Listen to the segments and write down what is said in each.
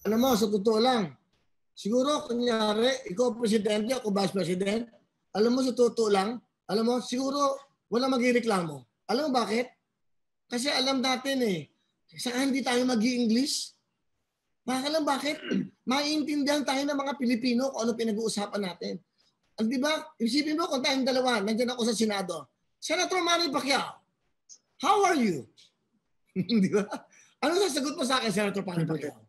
Alam mo, sa totoo lang, siguro, kunyari, ikaw presidente, ako vice president, alam mo, sa totoo lang, alam mo, siguro, wala magreklamo. Alam mo bakit? Kasi alam natin saka hindi tayo mag-i-English. Alam bakit? Maiintindihan tayo ng mga Pilipino kung ano pinag-uusapan natin. Di ba? Isipin mo kung tayong dalawa, nandiyan ako sa Senado. Senator Manny Pacquiao, how are you? Di ba? Ano sasagot mo sa akin, Senator Manny Pacquiao?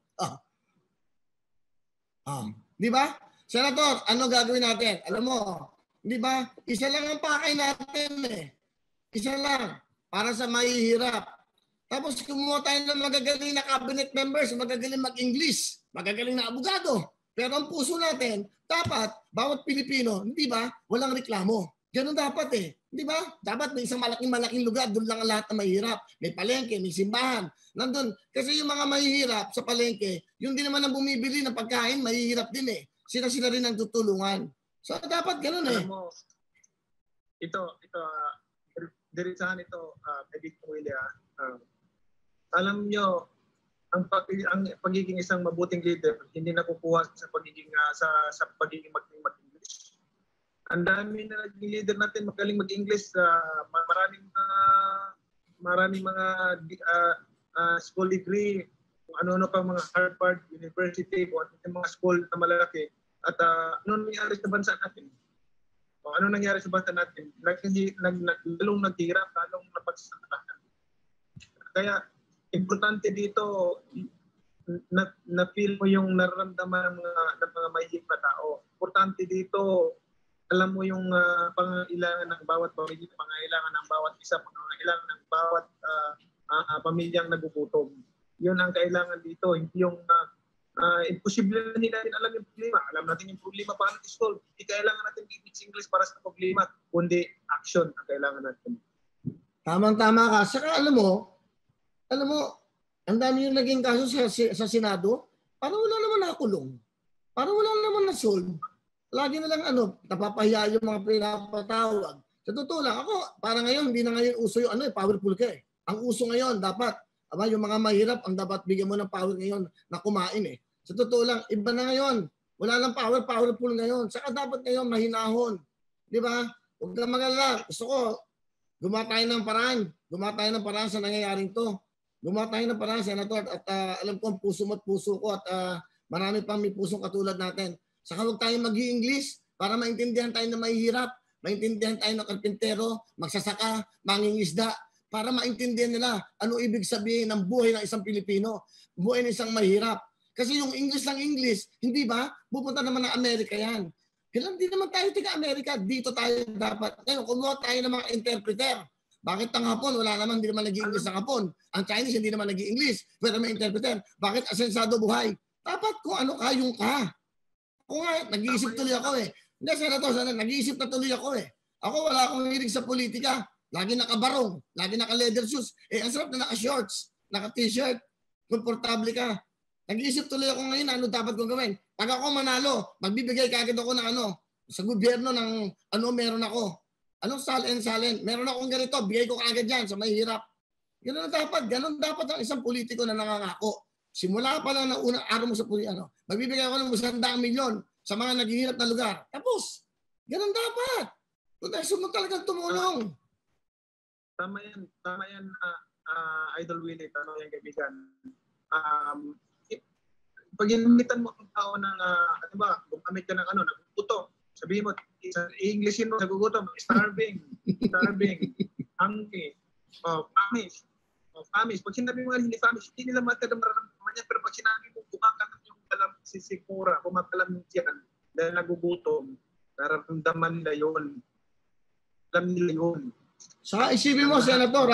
Di ba? Senator, ano gagawin natin? Alam mo, di ba? Isa lang ang pakay natin Isa lang. Para sa mahihirap. Tapos kumuha tayo ng magagaling na cabinet members, magagaling mag-English, magagaling na abogado. Pero ang puso natin, dapat, bawat Pilipino, hindi ba, walang reklamo. Ganun dapat Di ba? Dapat may isang malaking lugar, doon lang ang lahat na mahihirap. May palengke, may simbahan. Nandun. Kasi yung mga mahihirap sa palengke, yung din naman ang bumibili ng pagkain, mahihirap din Sila rin ang tutulungan. So dapat ganun Alam mo, diretsahan ito, Edith Willie, alam nyo, ang pagiging isang mabuting leader, hindi nakukuha sa pagiging mag-English. Ang dami na naging leader natin magaling mag-English. Maraming mga school degree, kung ano-ano pa mga Harvard University, kung ano yung mga school na malalaki. At ano nangyari sa bansa natin? Ano nangyari sa bansa natin? Lalong naghirap, lalong napagsasalahan. Kaya, importante dito na feel mo yung nararamdaman ng mga mahihirap na tao. Importante dito, alam mo yung pangailangan ng bawat pamilya, pangailangan ng bawat isa, pangailangan ng bawat pamilyang nagugutom. Yun ang kailangan dito. Hindi yung imposible na nila rin alam yung problema. Alam natin yung problema paano i-solve. Hindi kailangan natin i-mix English para sa problema, kundi action ang kailangan natin. Tamang-tama ka. Saka alam mo, ang dami yung naging kaso sa Senado, parang wala naman nakulong. Parang wala naman na-solve. Lagi na lang napapahiya yung mga pinapatawag. Sa totoo lang, ako, parang ngayon, hindi na ngayon uso yung powerful ka Ang uso ngayon, dapat, yung mga mahirap, ang dapat bigyan mo ng power ngayon na kumain Sa totoo lang, iba na ngayon. Wala lang powerful ngayon. Saka dapat ngayon mahinahon. Di ba? Huwag kang magalala. Gusto ko, gumawa tayo ng paraan sa nangyayaring to. Gumawa tayo ng paraan, Senator, at alam ko ang puso mo at puso ko at marami pang may pusong katulad natin. Saka huwag tayo mag-i-English para maintindihan tayo na mahihirap, maintindihan tayo ng karpintero, magsasaka, mangingisda, para maintindihan nila ano ibig sabihin ng buhay ng isang Pilipino, buhay ng isang mahirap. Kasi yung English ng English, hindi ba? Pupunta naman ng Amerika yan. Hindi naman tayo tiga-Amerika, dito tayo dapat. Ngayon, kumuha tayo ng mga interpreter. Bakit ang Hapon? Wala naman, hindi naman nag-i-English ang Hapon. Ang Chinese, hindi naman nag-i-English. Pero may interpreter. Bakit asensado buhay? Dapat kung ano kayong ka. Ako nga, nag-iisip tuloy ako Hindi, Senator, nag-iisip na tuloy ako Ako wala akong hilig sa politika. Lagi nakabarong, lagi naka-leather shoes. Ang sarap na naka-shorts, naka-t-shirt, komportable ka. Nag-iisip tuloy ako ngayon ano dapat kong gawin. Pag ako manalo, magbibigay kagad ako ng sa gobyerno ng meron ako. Anong salin? Meron akong ganito, bigay ko kaagad yan sa mahirap. Ganun dapat ang isang politiko na nangangako. Simula pa lang ng unang araw mo sa magbibigay ako ng 100 milyon sa mga naghihirap na lugar. Tapos, ganun dapat. Kung mo talagang tumulong. Tama yan, Idol Willie, tama yan kaibigan. Pag inumitan mo ang tao ng, gumamit ka ng nagputo, sabihin mo, i-Englishin mo, nagugutom, starving, hungry, famished. Pag sinabi mo nga hindi famished, hindi nila matadamaraman yan, pero pag sinabi mo, kumakalam yung sisikura, kumakalam yan, dahil nagugutom, nararamdaman nila yun. Alam nila yun. Saka isipin mo, Senator,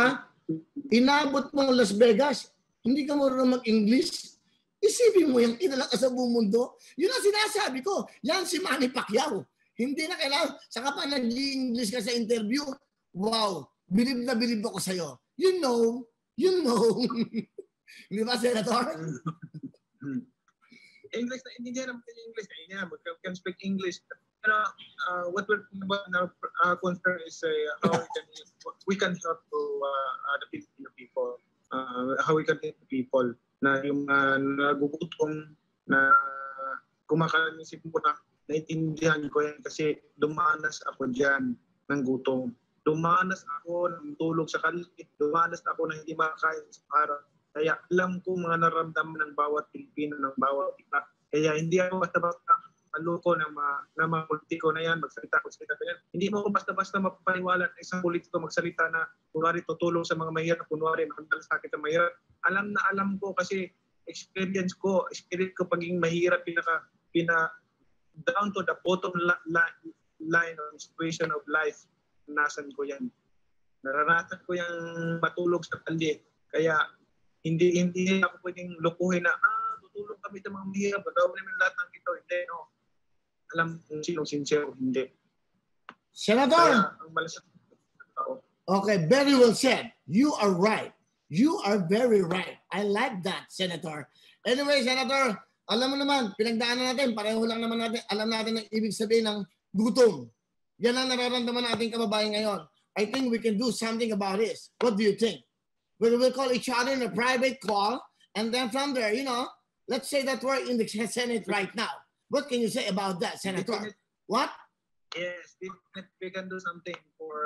inabot mo Las Vegas, hindi ka marunong mag-English, isipin mo yung kinala ka sa buong mundo. Yun ang sinasabi ko. Yan si Manny Pacquiao. Hindi na kailangan. Saka pa nag-English ka sa interview. Wow. Bilib na bilib ako sa'yo. You know. Di ba, Senator? English na hindi niya naman English. We can speak English. What we're talking about in our concern is how we can help to the Filipino people. How we can help the people na yung nagugutom, na kumakanisip mo na naintindihan ko yan kasi dumanas ako dyan ng gutom. Dumanas ako ng tulog sa kalit. Dumanas ako na hindi makakain sa araw. Kaya alam ko mga naramdaman ng bawat Pilipino, ng bawat iba. Kaya hindi ako basta-basta maloko ng mga politiko na yan, magsalita ka yan. Hindi mo ako basta-basta mapapaniwala na isang politiko magsalita na kunwari tutulong sa mga mahirap, kunwari makakalasakit ang mahirap. Alam na alam ko kasi experience ko pagiging mahirap, down to the bottom line of situation of life. Nasan ko yan. Naranasan ko yung matulog sa kalye. Kaya hindi ako pwedeng lukuhin na tutulong kami sa mga mahirap. Gagawin namin lahat ng ito. Hindi, no. Alam kung sinong sincere, hindi. Senator! Okay, very well said. You are right. You are very right. I like that, Senator. Anyway, Senator, alam mo naman, pinagdaanan natin, pareho lang naman natin, alam natin ang ibig sabihin ng gutom. Yan ang nararamdaman nating kababayan ngayon. I think we can do something about this. What do you think? We will call each other in a private call, and then from there, let's say that we're in the Senate right now. What can you say about that, Senator? What? Yes, we can do something for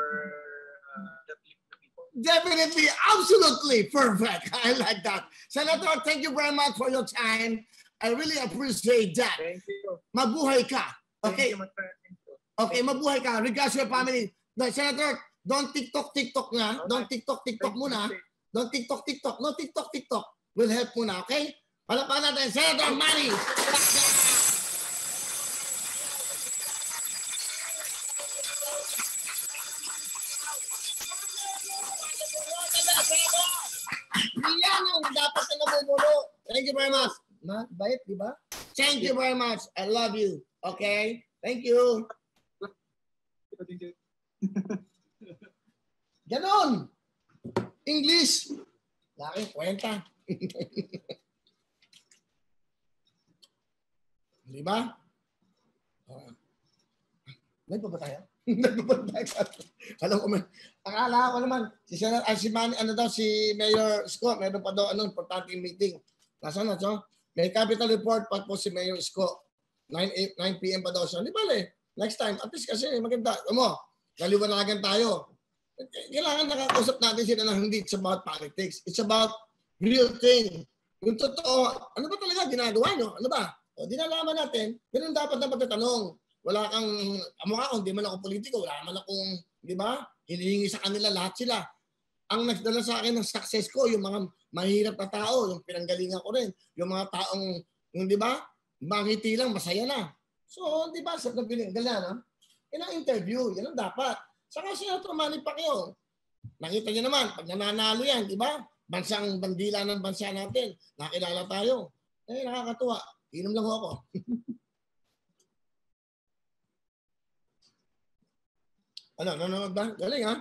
the people. Definitely, absolutely perfect. I like that. Senator, thank you very much for your time. I really appreciate that. Thank you. Mabuhay ka. Okay. Thank you. Okay, mabuhay ka. Regards to your family. No, Senator, don't TikTok nga. Don't TikTok muna. Don't TikTok. No TikTok. Will help muna, okay? Palapakan natin, Senator Manny. Yan ang dapat na namumuno. Thank you very much. Bait, di ba? Thank you very much. I love you. Okay? Thank you. Ganon. English. Laki, kwenta. Di ba? Nagpa ba tayo? Alam ko man. Akala ko naman, si Mayor Isko, meron pa daw importanteng meeting. Nasaan na siya? May capital report pa po si Mayor Isko. 9 p.m. pa daw siya. Di bale, next time, at least kasi maganda. Naliwanagan tayo. Kailangan nakakausap natin sila na hindi it's about politics. It's about real thing. Yung totoo, ano ba talaga ginagawa nyo? Ano ba? O, dinalaman natin, ganun dapat na pagtatanong. Wala kang, mukha ko, hindi man ako politiko, wala man akong, di ba? Hinihingi sa kanila lahat sila. Ang nagdala sa akin ng success ko, yung mga mahirap na tao, yung pinanggalingan ko rin, yung mga taong, yung di ba? Mangiti lang, masaya na. So, di ba, sa pinanggalingan, no? Yan ang interview, yan ang dapat. Saka Senator Manny Pacquiao, nakita niyo naman, pag nananalo yan, di ba? Bansang bandila ng bansa natin, nakilala tayo. Eh, nakakatuwa. Inom lang ako. Nanonood ba? Galing, ha?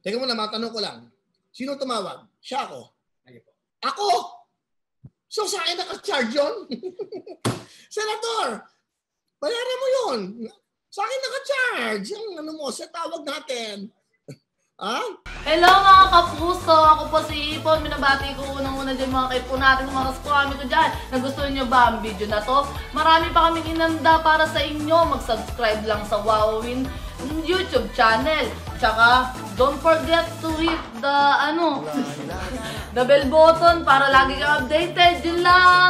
Teka muna, matanong ko lang. Sino tumawag? Siya ako. Ako? So, sa akin naka-charge yun? Senator, bayaran mo yun. Sa akin naka-charge. Yung ano mo, sa tawag natin. Ha? Hello mga kapuso! Ako po si Ipon. Minabati ko unang-una dyan mga kaipo natin, mga kaskwami ko dyan. Nagustuhan nyo ba ang video na to? Marami pa kaming inanda para sa inyo. Mag-subscribe lang sa Wowin YouTube channel. Tsaka, don't forget to hit the, the bell button para lagi kang updated. Yun lang!